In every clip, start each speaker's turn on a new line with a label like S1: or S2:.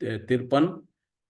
S1: 53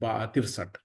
S1: 63।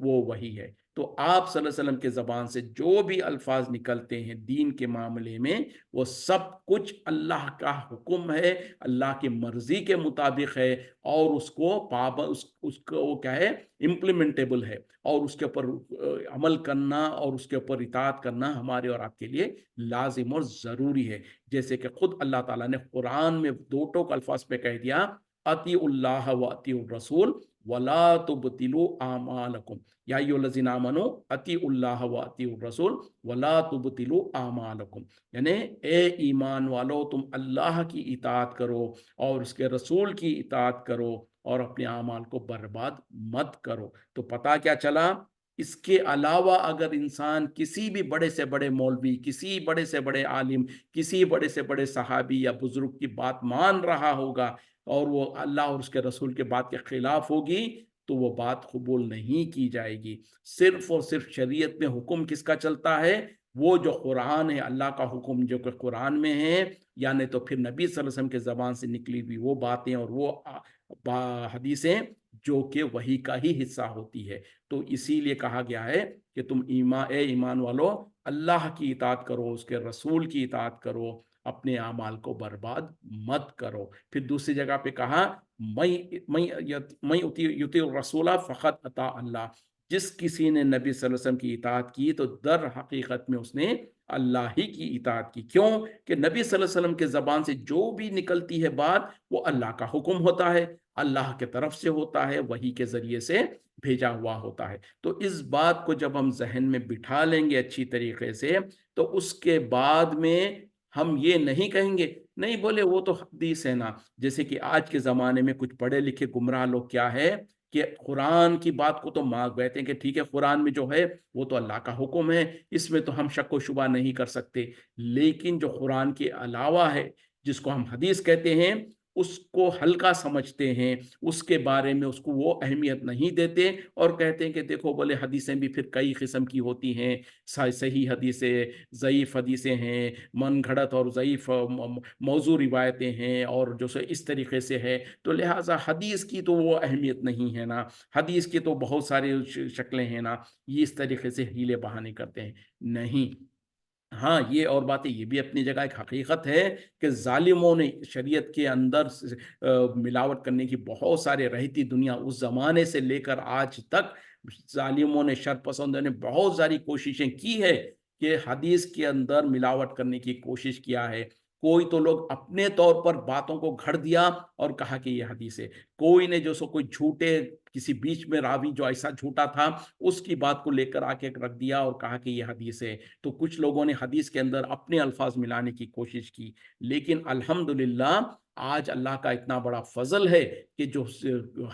S1: وہ وہی ہے۔ تو آپ صلی اللہ علیہ وسلم کے زبان سے جو بھی الفاظ نکلتے ہیں دین کے معاملے میں، وہ سب کچھ اللہ کا حکم ہے، اللہ کی مرضی کے مطابق ہے، اور اس کو اس کو وہ کیا ہے، امپلیمنٹیبل ہے، اور اس کے اوپر عمل کرنا اور اس کے اوپر اطاعت کرنا ہمارے اور آپ کے لیے لازم اور ضروری ہے۔ جیسے کہ خود اللہ تعالیٰ نے قرآن میں دو ٹوک الفاظ پہ کہہ دیا، اطیعوا اللہ و اطیعوا الرسول ولا تبطلوا اعمالکم، یا ایھا الذین آمنوا اطیعوا اللہ و اطیعوا الرسول ولا تبطلوا اعمالکم، یعنی اے ایمان والو تم اللہ کی اطاعت کرو اور اس کے رسول کی اطاعت کرو اور اپنے اعمال کو برباد مت کرو۔ تو پتہ کیا چلا، اس کے علاوہ اگر انسان کسی بھی بڑے سے بڑے مولوی، کسی بڑے سے بڑے عالم، کسی بڑے سے بڑے صحابی یا بزرگ کی بات مان رہا ہوگا اور وہ اللہ اور اس کے رسول کے بات کے خلاف ہوگی، تو وہ بات قبول نہیں کی جائے گی۔ صرف اور صرف شریعت میں حکم کس کا چلتا ہے؟ وہ جو قرآن ہے، اللہ کا حکم جو کہ قرآن میں ہے، یعنی تو پھر نبی صلی اللہ علیہ وسلم کے زبان سے نکلی ہوئی وہ باتیں اور وہ حدیثیں جو کہ وحی کا ہی حصہ ہوتی ہے۔ تو اسی لیے کہا گیا ہے کہ تم ایمان والو اللہ کی اطاعت کرو، اس کے رسول کی اطاعت کرو، اپنے اعمال کو برباد مت کرو۔ پھر دوسری جگہ پہ کہا میں یطیع الرسول فقط اطاع اللہ، جس کسی نے نبی صلی اللہ علیہ وسلم کی اطاعت کی تو در حقیقت میں اس نے اللہ ہی کی اطاعت کی۔ کیوں کہ نبی صلی اللہ علیہ وسلم کے زبان سے جو بھی نکلتی ہے بات، وہ اللہ کا حکم ہوتا ہے، اللہ کے طرف سے ہوتا ہے، وحی کے ذریعے سے بھیجا ہوا ہوتا ہے۔ تو اس بات کو جب ہم ذہن میں بٹھا لیں گے اچھی طریقے سے، تو اس کے بعد میں ہم یہ نہیں کہیں گے نہیں بولے وہ تو حدیث ہے نا۔ جیسے کہ آج کے زمانے میں کچھ پڑھے لکھے گمراہ لوگ کیا ہے کہ قرآن کی بات کو تو مان بیٹھتے ہیں کہ ٹھیک ہے قرآن میں جو ہے وہ تو اللہ کا حکم ہے، اس میں تو ہم شک و شبہ نہیں کر سکتے، لیکن جو قرآن کے علاوہ ہے جس کو ہم حدیث کہتے ہیں، اس کو ہلکا سمجھتے ہیں، اس کے بارے میں اس کو وہ اہمیت نہیں دیتے، اور کہتے ہیں کہ دیکھو بولے حدیثیں بھی پھر کئی قسم کی ہوتی ہیں، صحیح حدیثیں، ضعیف حدیثیں ہیں، من گھڑت اور ضعیف موضوع روایتیں ہیں، اور جو سو اس طریقے سے ہے، تو لہٰذا حدیث کی تو وہ اہمیت نہیں ہے نا، حدیث کی تو بہت ساری شکلیں ہیں نا، یہ اس طریقے سے ہیلے بہانے کرتے ہیں۔ نہیں، ہاں یہ اور باتیں یہ بھی اپنی جگہ ایک حقیقت ہے کہ ظالموں نے شریعت کے اندر ملاوٹ کرنے کی بہت سارے رہتی دنیا اس زمانے سے لے کر آج تک ظالموں نے، شر پسندوں نے بہت ساری کوششیں کی ہے کہ حدیث کے اندر ملاوٹ کرنے کی کوشش کیا ہے۔ کوئی تو لوگ اپنے طور پر باتوں کو گھڑ دیا اور کہا کہ یہ حدیث ہے، کوئی نے جو سو کوئی جھوٹے کسی بیچ میں راوی جو ایسا جھوٹا تھا اس کی بات کو لے کر آ کے رکھ دیا اور کہا کہ یہ حدیث ہے۔ تو کچھ لوگوں نے حدیث کے اندر اپنے الفاظ ملانے کی کوشش کی، لیکن الحمدللہ آج اللہ کا اتنا بڑا فضل ہے کہ جو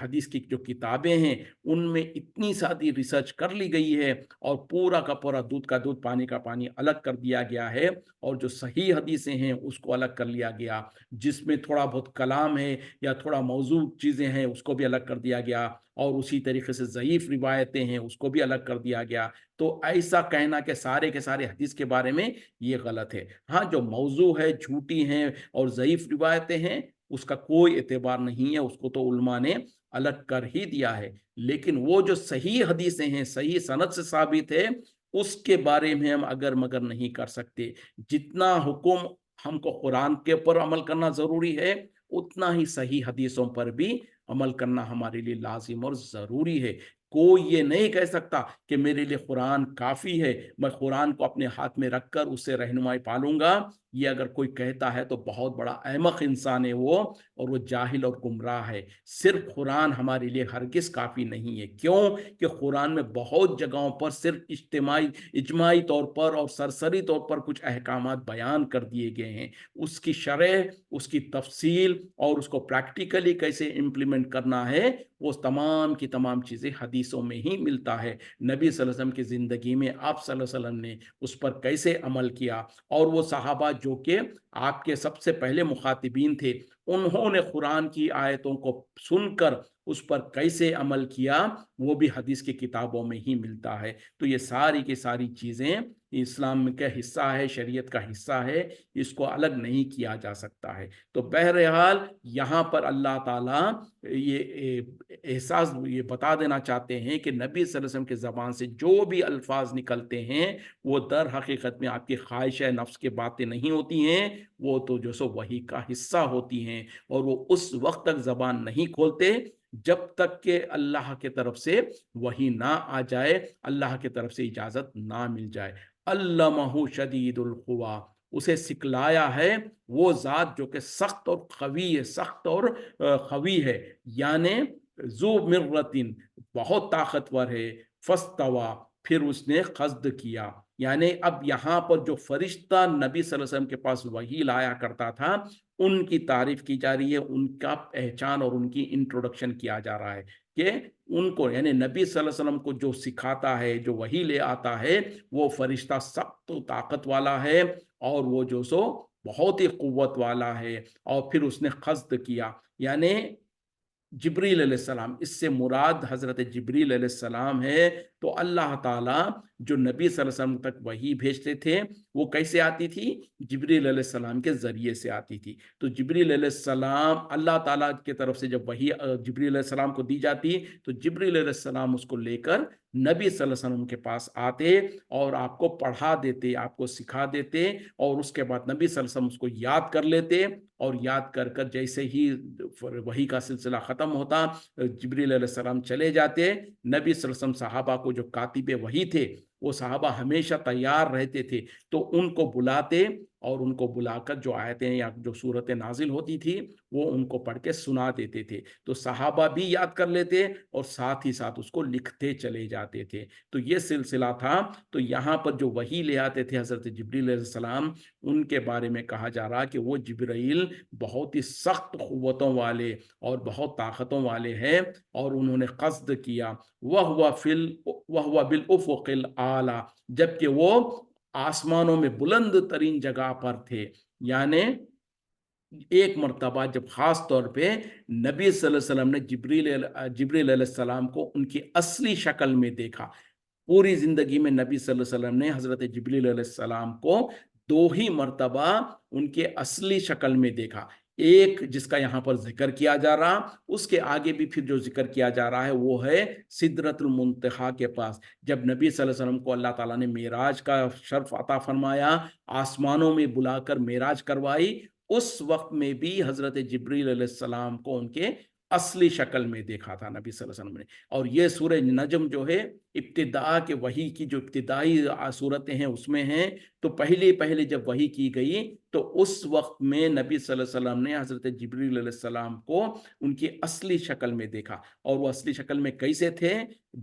S1: حدیث کی جو کتابیں ہیں ان میں اتنی ساری ریسرچ کر لی گئی ہے، اور پورا کا پورا دودھ کا دودھ پانی کا پانی الگ کر دیا گیا ہے، اور جو صحیح حدیثیں ہیں اس کو الگ کر لیا گیا، جس میں تھوڑا بہت کلام ہے یا تھوڑا موضوع چیزیں ہیں اس کو بھی الگ کر دیا گیا، اور اسی طریقے سے ضعیف روایتیں ہیں اس کو بھی الگ کر دیا گیا۔ تو ایسا کہنا کہ سارے کے سارے حدیث کے بارے میں یہ غلط ہے۔ ہاں جو موضوع ہے، جھوٹی ہیں اور ضعیف روایتیں ہیں، اس کا کوئی اعتبار نہیں ہے، اس کو تو علماء نے الگ کر ہی دیا ہے، لیکن وہ جو صحیح حدیثیں ہیں، صحیح سند سے ثابت ہے، اس کے بارے میں ہم اگر مگر نہیں کر سکتے۔ جتنا حکم ہم کو قرآن کے اوپر عمل کرنا ضروری ہے، اتنا ہی صحیح حدیثوں پر بھی عمل کرنا ہمارے لیے لازم اور ضروری ہے۔ کوئی یہ نہیں کہہ سکتا کہ میرے لیے قرآن کافی ہے، میں قرآن کو اپنے ہاتھ میں رکھ کر اس سے رہنمائی پالوں گا۔ یہ اگر کوئی کہتا ہے تو بہت بڑا احمق انسان ہے وہ، اور وہ جاہل اور گمراہ ہے۔ صرف قرآن ہمارے لیے ہرگز کافی نہیں ہے۔ کیوں کہ قرآن میں بہت جگہوں پر صرف اجماعی طور پر اور سرسری طور پر کچھ احکامات بیان کر دیے گئے ہیں، اس کی شرح، اس کی تفصیل اور اس کو پریکٹیکلی کیسے امپلیمنٹ کرنا ہے، وہ تمام کی تمام چیزیں حدیثوں میں ہی ملتا ہے۔ نبی صلی اللہ علیہ وسلم کی زندگی میں آپ صلی اللہ علیہ وسلم نے اس پر کیسے عمل کیا، اور وہ صحابہ جو کہ آپ کے سب سے پہلے مخاطبین تھے، انہوں نے قرآن کی آیتوں کو سن کر اس پر کیسے عمل کیا، وہ بھی حدیث کی کتابوں میں ہی ملتا ہے۔ تو یہ ساری کی ساری چیزیں اسلام کا حصہ ہے، شریعت کا حصہ ہے، اس کو الگ نہیں کیا جا سکتا ہے۔ تو بہرحال یہاں پر اللہ تعالیٰ یہ احساس یہ بتا دینا چاہتے ہیں کہ نبی صلی اللہ علیہ وسلم کی زبان سے جو بھی الفاظ نکلتے ہیں وہ در حقیقت میں آپ کی خواہش نفس کی باتیں نہیں ہوتی ہیں، وہ تو جو سو وحی کا حصہ ہوتی ہیں، اور وہ اس وقت تک زبان نہیں کھولتے جب تک کہ اللہ کی طرف سے وحی نہ آ جائے، اللہ کی طرف سے اجازت نہ مل جائے۔ علمہ شدید القویٰ، اسے سکھلایا ہے وہ ذات جو کہ سخت اور قوی ہے، سخت اور قوی ہے، یعنی ذو مرتن، بہت طاقتور ہے، فاستویٰ، پھر اس نے قصد کیا، یعنی اب یہاں پر جو فرشتہ نبی صلی اللہ علیہ وسلم کے پاس وحی لایا کرتا تھا ان کی تعریف کی جا رہی ہے، ان کا پہچان اور ان کی انٹروڈکشن کیا جا رہا ہے کہ ان کو، یعنی نبی صلی اللہ علیہ وسلم کو جو سکھاتا ہے، جو وحی لے آتا ہے، وہ فرشتہ سخت و طاقت والا ہے، اور وہ جو سو بہت ہی قوت والا ہے۔ اور پھر اس نے قصد کیا، یعنی جبریل علیہ السلام، اس سے مراد حضرت جبریل علیہ السلام ہے۔ تو اللہ تعالیٰ جو نبی صلی اللہ علیہ وسلم تک وحی بھیجتے تھے وہ کیسے آتی تھی؟ جبریل علیہ السلام کے ذریعے سے آتی تھی۔ تو جبریل علیہ السلام، اللہ تعالیٰ کی طرف سے جب وحی جبریل علیہ السلام کو دی جاتی تو جبریل علیہ السلام اس کو لے کر نبی صلی اللہ علیہ وسلم کے پاس آتے اور آپ کو پڑھا دیتے، آپ کو سکھا دیتے، اور اس کے بعد نبی صلی اللہ علیہ وسلم اس کو یاد کر لیتے، اور یاد کر کر جیسے ہی وحی کا سلسلہ ختم ہوتا جبریل علیہ السلام چلے جاتے، نبی صلی اللہ علیہ وسلم صحابہ کو، جو کاتب وحی تھے وہ صحابہ ہمیشہ تیار رہتے تھے، تو ان کو بلاتے اور ان کو بلا کر جو آیتیں یا جو صورتیں نازل ہوتی تھی وہ ان کو پڑھ کے سنا دیتے تھے، تو صحابہ بھی یاد کر لیتے اور ساتھ ہی ساتھ اس کو لکھتے چلے جاتے تھے۔ تو یہ سلسلہ تھا۔ تو یہاں پر جو وحی لے آتے تھے حضرت جبریل علیہ السلام، ان کے بارے میں کہا جا رہا کہ وہ جبرائیل بہت ہی سخت قوتوں والے اور بہت طاقتوں والے ہیں، اور انہوں نے قصد کیا، وَهُوَ بِالْأُفُقِ الْأَعْلَى، جبکہ وہ آسمانوں میں بلند ترین جگہ پر تھے۔ یعنی ایک مرتبہ جب خاص طور پہ نبی صلی اللہ علیہ وسلم نے جبریل علیہ السلام کو ان کی اصلی شکل میں دیکھا، پوری زندگی میں نبی صلی اللہ علیہ وسلم نے حضرت جبریل علیہ السلام کو 2 ہی مرتبہ ان کے اصلی شکل میں دیکھا، ایک جس کا یہاں پر ذکر کیا جا رہا، اس کے آگے بھی پھر جو ذکر کیا جا رہا ہے وہ ہے سدرۃ المنتہا کے پاس، جب نبی صلی اللہ علیہ وسلم کو اللہ تعالیٰ نے معراج کا شرف عطا فرمایا، آسمانوں میں بلا کر معراج کروائی، اس وقت میں بھی حضرت جبریل علیہ السلام کو ان کے اصلی شکل میں دیکھا تھا نبی صلی اللہ علیہ وسلم نے۔ اور یہ سورہ نجم جو ہے ابتداء کے وحی کی جو ابتدائی صورتیں ہیں اس میں ہیں، تو پہلے جب وحی کی گئی تو اس وقت میں نبی صلی اللہ علیہ وسلم نے حضرت جبریل علیہ السلام کو ان کی اصلی شکل میں دیکھا، اور وہ اصلی شکل میں کیسے تھے؟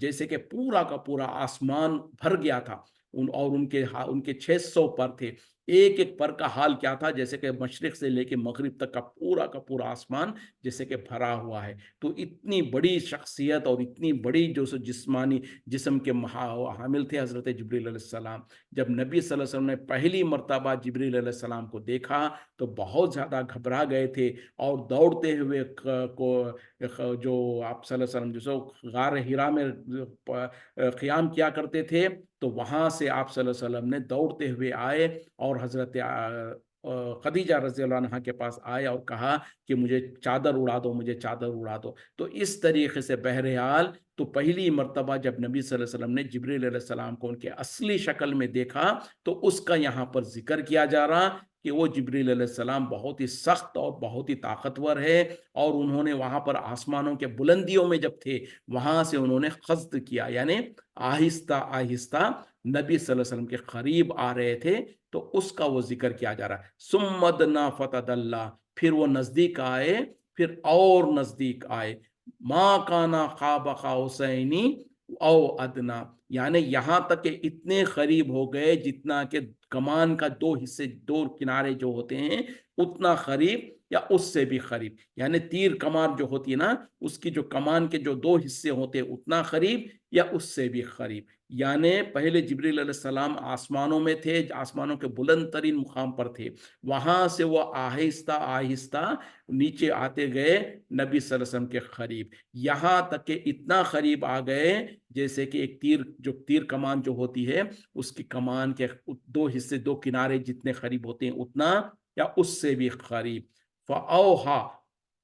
S1: جیسے کہ پورا کا پورا آسمان بھر گیا تھا، اور ان کے 600 پر تھے، ایک ایک پر کا حال کیا تھا؟ جیسے کہ مشرق سے لے کے مغرب تک کا پورا آسمان جیسے کہ بھرا ہوا ہے۔ تو اتنی بڑی شخصیت اور اتنی بڑی جو جسمانی جسم کے حامل تھے حضرت جبریل علیہ السلام۔ جب نبی صلی اللہ علیہ وسلم نے پہلی مرتبہ جبریل علیہ السلام کو دیکھا تو بہت زیادہ گھبرا گئے تھے، اور دوڑتے ہوئے جو آپ صلی اللہ علیہ وسلم جو غار حرا میں قیام کیا کرتے تھے، تو وہاں سے آپ صلی اللہ علیہ وسلم نے دوڑتے ہوئے آئے اور حضرت خدیجہ رضی اللہ عنہا کے پاس آئے اور کہا کہ مجھے چادر اڑا دو، مجھے چادر اڑا دو۔ تو اس طریقے سے بہرحال تو پہلی مرتبہ جب نبی صلی اللہ علیہ وسلم نے جبریل علیہ السلام کو ان کے اصلی شکل میں دیکھا تو اس کا یہاں پر ذکر کیا جا رہا کہ وہ جبریل علیہ السلام بہت ہی سخت اور بہت ہی طاقتور ہے، اور انہوں نے وہاں پر آسمانوں کے بلندیوں میں جب تھے وہاں سے انہوں نے قصد کیا، یعنی آہستہ آہستہ نبی صلی اللہ علیہ وسلم کے قریب آ رہے تھے، تو اس کا وہ ذکر کیا جا رہا ہے۔ ثم دنا فتدلی، پھر وہ نزدیک آئے، پھر اور نزدیک آئے، ما کانا قاب قوسین او ادنا، یعنی یہاں تک کہ اتنے قریب ہو گئے جتنا کہ کمان کا 2 حصے، 2 کنارے جو ہوتے ہیں اتنا قریب، یا اس سے بھی قریب، یعنی تیر کمان جو ہوتی ہے نا، اس کی جو کمان کے جو دو حصے ہوتے ہیں اتنا قریب یا اس سے بھی قریب. یعنی پہلے جبریل علیہ السلام آسمانوں میں تھے، آسمانوں کے بلند ترین مقام پر تھے، وہاں سے وہ آہستہ آہستہ نیچے آتے گئے نبی صلی اللہ علیہ وسلم کے قریب، یہاں تک کہ اتنا قریب آ گئے جیسے کہ ایک تیر کمان جو ہوتی ہے اس کی کمان کے دو حصے، دو کنارے جتنے قریب ہوتے ہیں اتنا یا اس سے بھی قریب. فاوحا،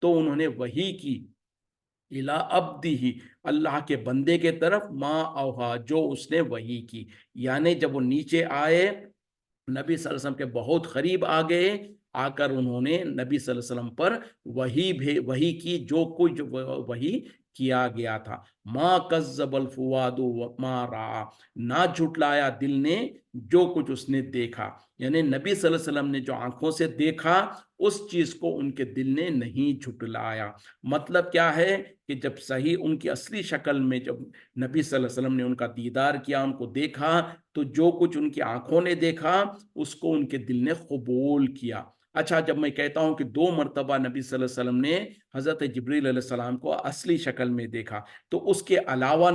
S1: تو انہوں نے وحی کی، الا عبدہ، اللہ کے بندے کے طرف، ما اوحا، جو اس نے وحی کی. یعنی جب وہ نیچے آئے نبی صلی اللہ علیہ وسلم کے بہت قریب آ گئے، آ کر انہوں نے نبی صلی اللہ علیہ وسلم پر وحی کی، جو کچھ وحی کیا گیا تھا. ما کذب الفؤاد ما رأى، نہ جھٹلایا دل نے جو کچھ اس نے دیکھا. یعنی نبی صلی اللہ علیہ وسلم نے جو آنکھوں سے دیکھا اس چیز کو ان کے دل نے نہیں جھٹلایا. مطلب کیا ہے کہ جب صحیح ان کی اصلی شکل میں جب نبی صلی اللہ علیہ وسلم نے ان کا دیدار کیا، ان کو دیکھا، تو جو کچھ ان کی آنکھوں نے دیکھا اس کو ان کے دل نے قبول کیا. اچھا، جب میں کہتا ہوں کہ 2 مرتبہ نبی صلی اللہ علیہ وسلم نے حضرت جبریل علیہ السلام کو اصلی شکل میں دیکھا، تو اس کے علاوہ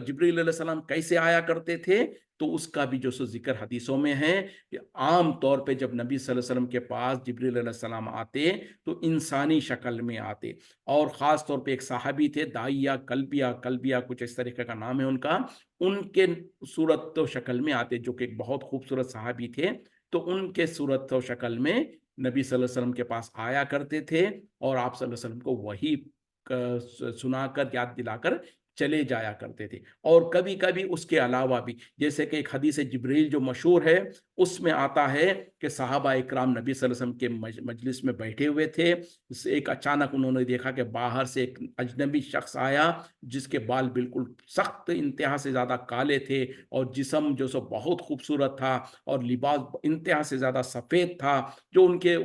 S1: جبریل علیہ السلام کیسے آیا کرتے تھے، تو اس کا بھی جو سو ذکر حدیثوں میں ہے کہ عام طور پہ جب نبی صلی اللہ علیہ وسلم کے پاس جبریل علیہ السلام آتے تو انسانی شکل میں آتے. اور خاص طور پہ ایک صحابی تھے دائیا کلبیا کچھ اس طریقے کا نام ہے ان کے صورت و شکل میں آتے، جو کہ ایک بہت خوبصورت صحابی تھے. تو ان کے صورت و شکل میں نبی صلی اللہ علیہ وسلم کے پاس آیا کرتے تھے اور آپ صلی اللہ علیہ وسلم کو وہی سنا کر، یاد دلا کر چلے جایا کرتے تھے. اور کبھی کبھی اس کے علاوہ بھی، جیسے کہ ایک حدیث جبریل جو مشہور ہے، اس میں آتا ہے کہ صحابہ اکرام نبی صلی اللہ علیہ وسلم کے مجلس میں بیٹھے ہوئے تھے، ایک اچانک انہوں نے دیکھا کہ باہر سے ایک اجنبی شخص آیا جس کے بال بالکل سخت انتہا سے زیادہ کالے تھے اور جسم جو سو بہت خوبصورت تھا اور لباس انتہا سے زیادہ سفید تھا. جو ان کے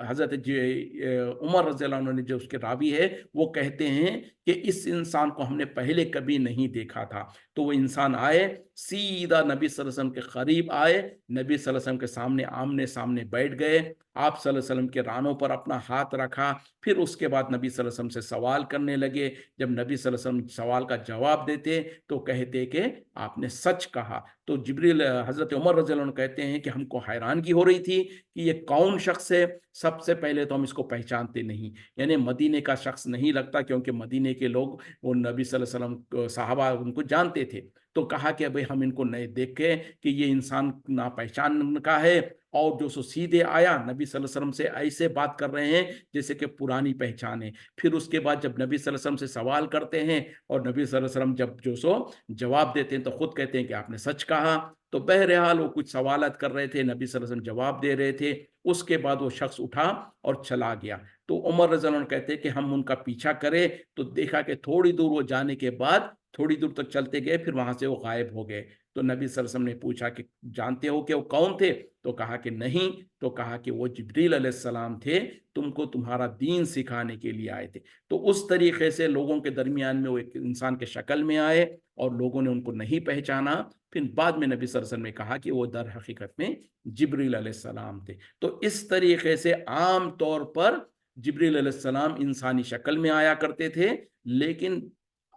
S1: حضرت عمر رضی اللہ عنہ نے جو اس کے راوی ہے وہ کہتے ہیں کہ اس انسان کو ہم نے پہلے کبھی نہیں دیکھا تھا. تو وہ انسان آئے، سیدھا نبی صلی اللہ علیہ وسلم کے قریب آئے، نبی صلی اللہ علیہ وسلم کے سامنے آمنے سامنے بیٹھ گئے، آپ صلی اللہ علیہ وسلم کے رانوں پر اپنا ہاتھ رکھا، پھر اس کے بعد نبی صلی اللہ علیہ وسلم سے سوال کرنے لگے. جب نبی صلی اللہ علیہ وسلم سوال کا جواب دیتے تو کہتے کہ آپ نے سچ کہا. تو جبریل حضرت عمر رضی اللہ عنہ کہتے ہیں کہ ہم کو حیرانگی ہو رہی تھی کہ یہ کون شخص ہے. سب سے پہلے تو ہم اس کو پہچانتے نہیں، یعنی مدینے کا شخص نہیں لگتا، کیونکہ مدینے کے لوگ وہ نبی صلی اللہ علیہ وسلم صحابہ ان کو جانتے تھے. تو کہا کہ ابھی ہم ان کو نہیں دیکھے کہ یہ انسان نا پہچان کا ہے، اور جو سو سیدھے آیا نبی صلی اللہ علیہ وسلم سے ایسے بات کر رہے ہیں جیسے کہ پرانی پہچان ہے. پھر اس کے بعد جب نبی صلی اللہ علیہ وسلم سے سوال کرتے ہیں اور نبی صلی اللہ علیہ وسلم جب جو سو جواب دیتے ہیں تو خود کہتے ہیں کہ آپ نے سچ کہا. تو بہرحال وہ کچھ سوالات کر رہے تھے، نبی صلی اللہ علیہ وسلم جواب دے رہے تھے. اس کے بعد وہ شخص اٹھا اور چلا گیا. تو عمر رضی اللہ عنہ کہتے ہیں کہ ہم ان کا پیچھا کرے تو دیکھا کہ تھوڑی دور وہ جانے کے بعد تھوڑی دور تک چلتے گئے، پھر وہاں سے وہ غائب ہو گئے. تو نبی صلی اللہ علیہ وسلم نے پوچھا کہ جانتے ہو کہ وہ کون تھے؟ تو کہا کہ نہیں. تو کہا کہ وہ جبریل علیہ السلام تھے، تم کو تمہارا دین سکھانے کے لیے آئے تھے. تو اس طریقے سے لوگوں کے درمیان میں وہ ایک انسان کے شکل میں آئے اور لوگوں نے ان کو نہیں پہچانا. پھر بعد میں نبی صلی اللہ علیہ وسلم نے کہا کہ وہ در حقیقت میں جبریل علیہ السلام تھے. تو اس طریقے سے عام طور پر جبریل علیہ السلام انسانی شکل میں آیا کرتے تھے، لیکن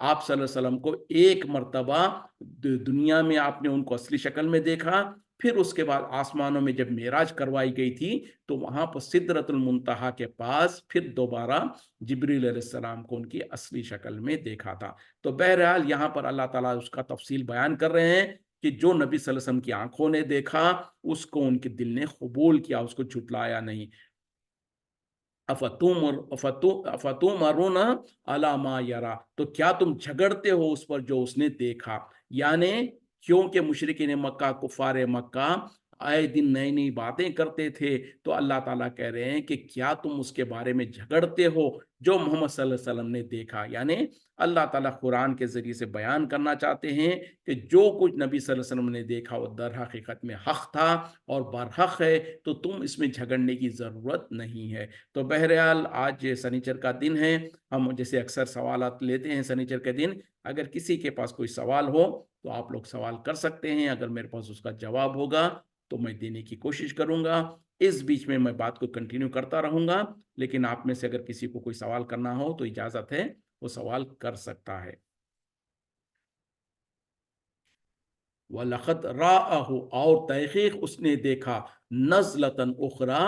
S1: آپ صلی اللہ علیہ وسلم کو ایک مرتبہ دنیا میں آپ نے ان کو اصلی شکل میں دیکھا. پھر اس کے بعد آسمانوں میں جب معراج کروائی گئی تھی تو وہاں پر سدرۃ المنتہا کے پاس پھر دوبارہ جبریل علیہ السلام کو ان کی اصلی شکل میں دیکھا تھا. تو بہرحال یہاں پر اللہ تعالیٰ اس کا تفصیل بیان کر رہے ہیں کہ جو نبی صلی اللہ علیہ وسلم کی آنکھوں نے دیکھا اس کو ان کے دل نے قبول کیا، اس کو جھٹلایا نہیں. افتمارون علی ما یرا، تو کیا تم جھگڑتے ہو اس پر جو اس نے دیکھا. یعنی کیونکہ مشرکین مکہ، کفار مکہ آئے دن نئی نئی باتیں کرتے تھے، تو اللہ تعالیٰ کہہ رہے ہیں کہ کیا تم اس کے بارے میں جھگڑتے ہو جو محمد صلی اللہ علیہ وسلم نے دیکھا. یعنی اللہ تعالیٰ قرآن کے ذریعے سے بیان کرنا چاہتے ہیں کہ جو کچھ نبی صلی اللہ علیہ وسلم نے دیکھا وہ در حقیقت میں حق تھا اور برحق ہے، تو تم اس میں جھگڑنے کی ضرورت نہیں ہے. تو بہرحال آج سنیچر کا دن ہے، ہم جیسے اکثر سوالات لیتے ہیں سنیچر کے دن. اگر کسی کے پاس کوئی سوال ہو تو آپ لوگ سوال کر سکتے ہیں، اگر میرے پاس اس کا جواب ہوگا تو میں دینے کی کوشش کروں گا. اس بیچ میں بات کو کنٹینیو کرتا رہوں گا, لیکن آپ میں سے اگر کسی کو کوئی سوال کرنا ہو تو اجازت ہے, وہ سوال کر سکتا ہے. وَلَقَدْ رَآهُ, اور تحقیق اس نے دیکھا, نزلتاً اخرى,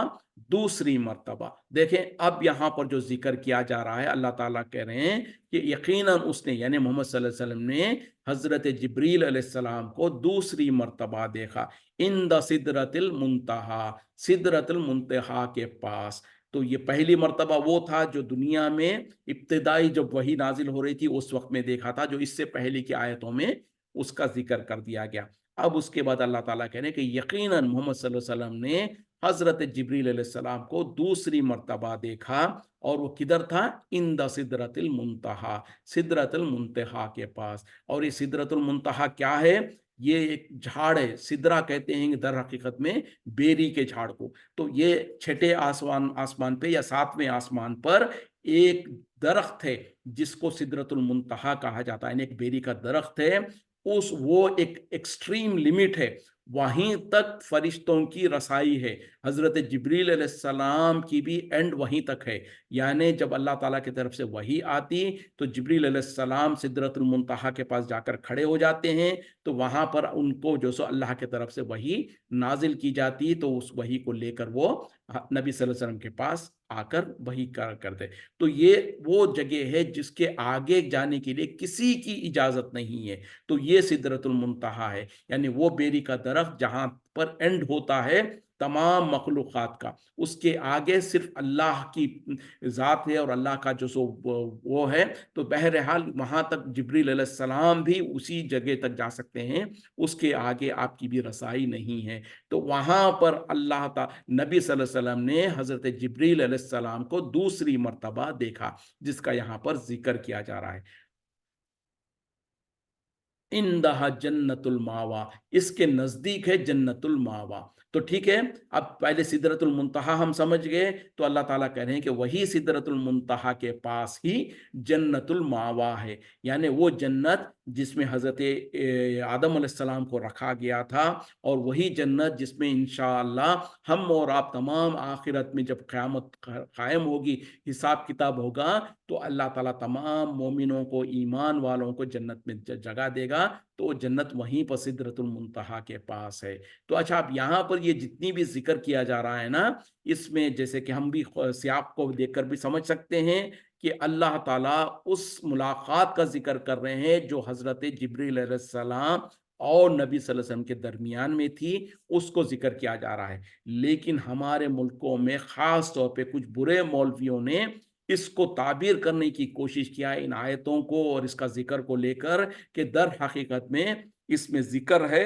S1: دوسری مرتبہ. دیکھیں اب یہاں پر جو ذکر کیا جا رہا ہے, اللہ تعالیٰ کہہ رہے ہیں کہ یقیناً اس نے, یعنی محمد صلی اللہ علیہ وسلم نے حضرت جبریل علیہ السلام کو دوسری مرتبہ دیکھا, عند سدرۃ المنتہا, سدرۃ المنتہا کے پاس. تو یہ پہلی مرتبہ وہ تھا جو دنیا میں ابتدائی جب وحی نازل ہو رہی تھی اس وقت میں دیکھا تھا, جو اس سے پہلے کی آیتوں میں اس کا ذکر کر دیا گیا. اب اس کے بعد اللہ تعالیٰ کہہ رہے ہیں کہ یقیناً محمد صلی اللہ علیہ وسلم نے حضرت جبریل علیہ السلام کو دوسری مرتبہ دیکھا, اور وہ کدھر تھا, عند سدرۃ المنتہا, سدرۃ المنتہا کے پاس. اور یہ سدرۃ المنتہا کیا ہے؟ یہ ایک جھاڑ ہے, سدرا کہتے ہیں در حقیقت میں بیری کے جھاڑ کو. تو یہ چھٹے آسمان پہ یا ساتویں آسمان پر ایک درخت ہے جس کو سدرۃ المنتہا کہا جاتا ہے, یعنی ایک بیری کا درخت ہے. وہ ایک ایکسٹریم لمٹ ہے, وہیں تک فرشتوں کی رسائی ہے. حضرت جبریل علیہ السلام کی بھی اینڈ وہیں تک ہے. یعنی جب اللہ تعالیٰ کی طرف سے وحی آتی تو جبریل علیہ السلام سدرۃ المنتہا کے پاس جا کر کھڑے ہو جاتے ہیں, تو وہاں پر ان کو جو سو اللہ کی طرف سے وحی نازل کی جاتی, تو اس وحی کو لے کر وہ نبی صلی اللہ علیہ وسلم کے پاس آ کر وحی کرتے. تو یہ وہ جگہ ہے جس کے آگے جانے کے لیے کسی کی اجازت نہیں ہے. تو یہ سدرۃ المنتہا ہے, یعنی وہ بیری کا درخت جہاں پر اینڈ ہوتا ہے تمام مخلوقات کا. اس کے آگے صرف اللہ کی ذات ہے اور اللہ کا جو سو وہ ہے. تو بہرحال وہاں تک جبریل علیہ السلام بھی اسی جگہ تک جا سکتے ہیں, اس کے آگے آپ کی بھی رسائی نہیں ہے. تو وہاں پر اللہ تعالی نبی صلی اللہ علیہ وسلم نے حضرت جبریل علیہ السلام کو دوسری مرتبہ دیکھا, جس کا یہاں پر ذکر کیا جا رہا ہے. اندہا جنت الماوا, اس کے نزدیک ہے جنت الماوا. تو ٹھیک ہے, اب پہلے سدرۃ المنتہا ہم سمجھ گئے, تو اللہ تعالیٰ کہہ رہے ہیں کہ وہی سدرۃ المنتہا کے پاس ہی جنت الماوا ہے, یعنی وہ جنت جس میں حضرت آدم علیہ السلام کو رکھا گیا تھا, اور وہی جنت جس میں انشاءاللہ ہم اور آپ تمام آخرت میں جب قیامت قائم ہوگی, حساب کتاب ہوگا, تو اللہ تعالیٰ تمام مومنوں کو, ایمان والوں کو جنت میں جگہ دے گا. تو وہ جنت وہیں پر سدرۃ المنتہا کے پاس ہے. تو اچھا, اب یہاں پر یہ جتنی بھی ذکر کیا جا رہا ہے نا, اس میں جیسے کہ ہم بھی سیاق کو دیکھ کر بھی سمجھ سکتے ہیں کہ اللہ تعالیٰ اس ملاقات کا ذکر کر رہے ہیں جو حضرت جبریل علیہ السلام اور نبی صلی اللہ علیہ وسلم کے درمیان میں تھی, اس کو ذکر کیا جا رہا ہے. لیکن ہمارے ملکوں میں خاص طور پہ کچھ برے مولویوں نے اس کو تعبیر کرنے کی کوشش کیا ان آیتوں کو اور اس کا ذکر کو لے کر, کہ در حقیقت میں اس میں ذکر ہے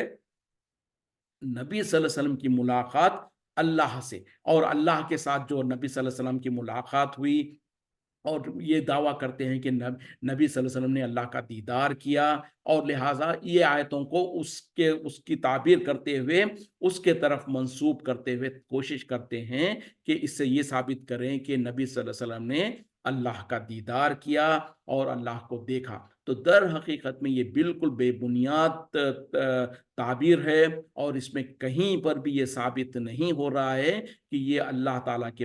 S1: نبی صلی اللہ علیہ وسلم کی ملاقات اللہ سے, اور اللہ کے ساتھ جو نبی صلی اللہ علیہ وسلم کی ملاقات ہوئی, اور یہ دعویٰ کرتے ہیں کہ نبی صلی اللہ علیہ وسلم نے اللہ کا دیدار کیا, اور لہٰذا یہ آیتوں کو اس کی تعبیر کرتے ہوئے اس کے طرف منسوب کرتے ہوئے کوشش کرتے ہیں کہ اس سے یہ ثابت کریں کہ نبی صلی اللہ علیہ وسلم نے اللہ کا دیدار کیا اور اللہ کو دیکھا. تو در حقیقت میں یہ بالکل بے بنیاد تعبیر ہے, اور اس میں کہیں پر بھی یہ ثابت نہیں ہو رہا ہے کہ یہ اللہ تعالیٰ کے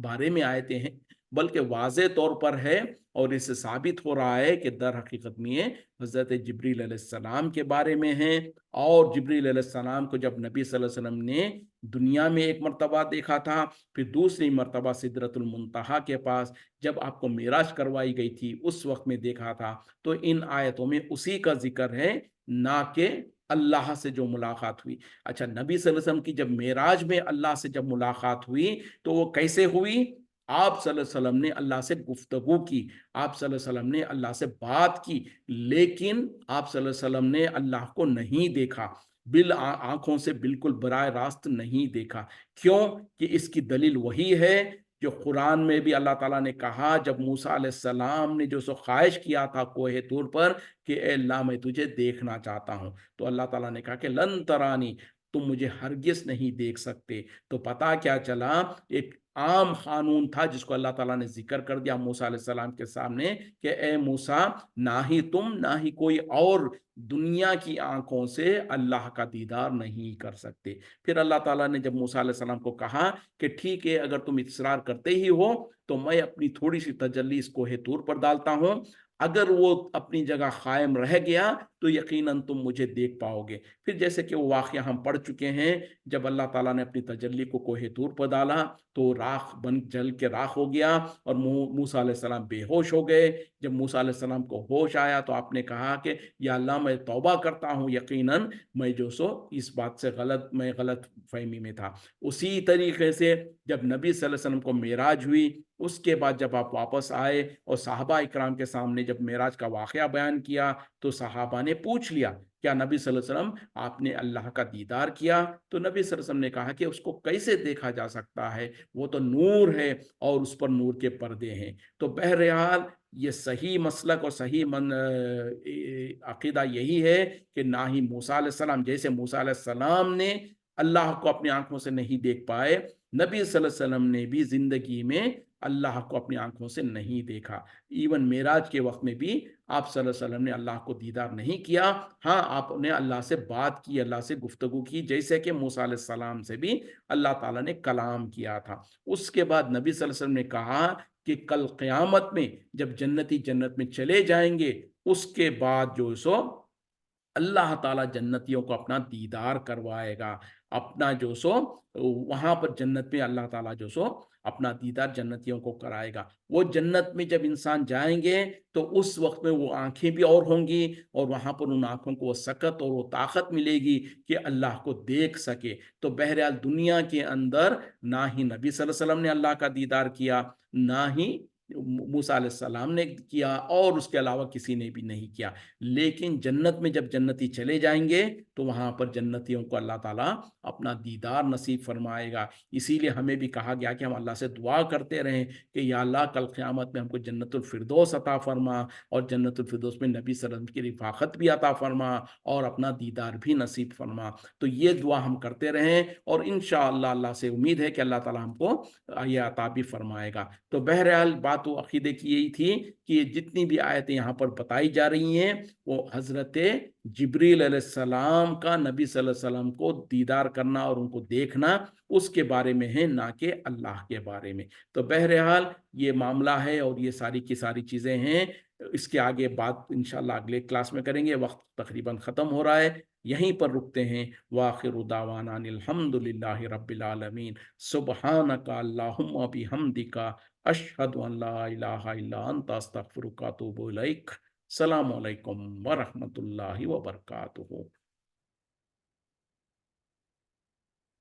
S1: بارے میں آیتیں ہیں, بلکہ واضح طور پر ہے, اور اس سے ثابت ہو رہا ہے کہ در حقیقت میں یہ حضرت جبریل علیہ السلام کے بارے میں ہیں. اور جبریل علیہ السلام کو جب نبی صلی اللہ علیہ وسلم نے دنیا میں ایک مرتبہ دیکھا تھا, پھر دوسری مرتبہ سدرۃ المنتہا کے پاس جب آپ کو معراج کروائی گئی تھی اس وقت میں دیکھا تھا. تو ان آیتوں میں اسی کا ذکر ہے, نہ کہ اللہ سے جو ملاقات ہوئی. اچھا, نبی صلی اللہ علیہ وسلم کی جب معراج میں اللہ سے جب ملاقات ہوئی تو وہ کیسے ہوئی؟ آپ صلی اللہ علیہ وسلم نے اللہ سے گفتگو کی, آپ صلی اللہ علیہ وسلم نے اللہ سے بات کی, لیکن آپ صلی اللہ علیہ وسلم نے اللہ کو نہیں دیکھا, آنکھوں سے بالکل براہ راست نہیں دیکھا. کیوں؟ کہ اس کی دلیل وہی ہے جو قرآن میں بھی اللہ تعالیٰ نے کہا, جب موسیٰ علیہ السلام نے جو سو خواہش کیا تھا کوہ طور پر کہ اے اللہ میں تجھے دیکھنا چاہتا ہوں, تو اللہ تعالیٰ نے کہا کہ لن ترانی, تم مجھے ہرگز نہیں دیکھ سکتے. تو پتا کیا چلا, ایک عام قانون تھا جس کو اللہ تعالیٰ نے ذکر کر دیا موسیٰ علیہ السلام کے سامنے کہ اے موسیٰ، نہ ہی تم نہ ہی کوئی اور دنیا کی آنکھوں سے اللہ کا دیدار نہیں کر سکتے۔ پھر اللہ تعالیٰ نے جب موسیٰ علیہ السلام کو کہا کہ ٹھیک ہے، اگر تم اصرار کرتے ہی ہو تو میں اپنھی تھوڑی سی تجلی اس کوہ طور پر ڈالتا ہوں، اگر وہ اپنی جگہ قائم رہ گیا تو یقیناً تم مجھے دیکھ پاؤ گے۔ پھر جیسے کہ وہ واقعہ ہم پڑھ چکے ہیں، جب اللہ تعالیٰ نے اپنی تجلی کو کوہ طور پر ڈالا تو راکھ بن جل کے راکھ ہو گیا اور موسیٰ علیہ السلام بے ہوش ہو گئے۔ جب موسیٰ علیہ السلام کو ہوش آیا تو آپ نے کہا کہ یا اللہ، میں توبہ کرتا ہوں، یقیناً میں جو سو اس بات سے میں غلط فہمی میں تھا۔ اسی طریقے سے جب نبی صلی اللہ علیہ وسلم کو معراج ہوئی، اس کے بعد جب آپ واپس آئے اور صحابہ اکرام کے سامنے جب معراج کا واقعہ بیان کیا تو صحابہ نے پوچھ لیا، کیا نبی صلی اللہ علیہ وسلم آپ نے اللہ کا دیدار کیا؟ تو نبی صلی اللہ علیہ وسلم نے کہا کہ اس کو کیسے دیکھا جا سکتا ہے، وہ تو نور ہے اور اس پر نور کے پردے ہیں۔ تو بہرحال یہ صحیح مسلک اور صحیح عقیدہ یہی ہے کہ نہ ہی موسیٰ علیہ السلام، جیسے موسیٰ علیہ السلام نے اللہ کو اپنی آنکھوں سے نہیں دیکھ پائے، نبی صلی اللہ علیہ وسلم نے بھی زندگی میں اللہ کو اپنی آنکھوں سے نہیں دیکھا۔ ایون معراج کے وقت میں بھی آپ صلی اللہ علیہ وسلم نے اللہ کو دیدار نہیں کیا، ہاں آپ نے اللہ سے بات کی، اللہ سے گفتگو کی، جیسے کہ موسیٰ علیہ السلام سے بھی اللہ تعالیٰ نے کلام کیا تھا۔ اس کے بعد نبی صلی اللہ علیہ وسلم نے کہا کہ کل قیامت میں جب جنتی جنت میں چلے جائیں گے، اس کے بعد جو سو اللہ تعالیٰ جنتیوں کو اپنا دیدار کروائے گا، اپنا جو سو وہاں پر جنت میں اللہ تعالیٰ جو سو اپنا دیدار جنتیوں کو کرائے گا۔ وہ جنت میں جب انسان جائیں گے تو اس وقت میں وہ آنکھیں بھی اور ہوں گی، اور وہاں پر ان آنکھوں کو وہ سکت اور وہ طاقت ملے گی کہ اللہ کو دیکھ سکے۔ تو بہرحال دنیا کے اندر نہ ہی نبی صلی اللہ علیہ وسلم نے اللہ کا دیدار کیا، نہ ہی موسیٰ علیہ السلام نے کیا، اور اس کے علاوہ کسی نے بھی نہیں کیا۔ لیکن جنت میں جب جنتی چلے جائیں گے تو وہاں پر جنتیوں کو اللہ تعالیٰ اپنا دیدار نصیب فرمائے گا۔ اسی لیے ہمیں بھی کہا گیا کہ ہم اللہ سے دعا کرتے رہیں کہ یا اللہ کل قیامت میں ہم کو جنت الفردوس عطا فرما، اور جنت الفردوس میں نبی صلی اللہ علیہ وسلم کی رفاقت بھی عطا فرما اور اپنا دیدار بھی نصیب فرما۔ تو یہ دعا ہم کرتے رہیں، اور انشاءاللہ اللہ سے امید ہے کہ اللہ تعالیٰ ہم کو یہ عطا بھی فرمائے گا۔ تو بہرحال بات و عقیدے کی یہی تھی کہ جتنی بھی آیتیں یہاں پر بتائی جا رہی ہیں وہ حضرت جبریل علیہ السلام کا نبی صلی اللہ علیہ وسلم کو دیدار کرنا اور ان کو دیکھنا، اس کے بارے میں ہے، نہ کہ اللہ کے بارے میں۔ تو بہرحال یہ معاملہ ہے اور یہ ساری کی ساری چیزیں ہیں۔ اس کے آگے بات انشاءاللہ اگلے کلاس میں کریں گے، وقت تقریباً ختم ہو رہا ہے، یہیں پر رکتے ہیں۔ وآخر دعوانا ان الحمد للہ رب العالمین، سبحانک اللہم بحمدک، اشہد ان لا الہ الا انت، استغفرک و اتوب الیک۔ السلام علیکم ورحمۃ اللہ وبرکاتہ۔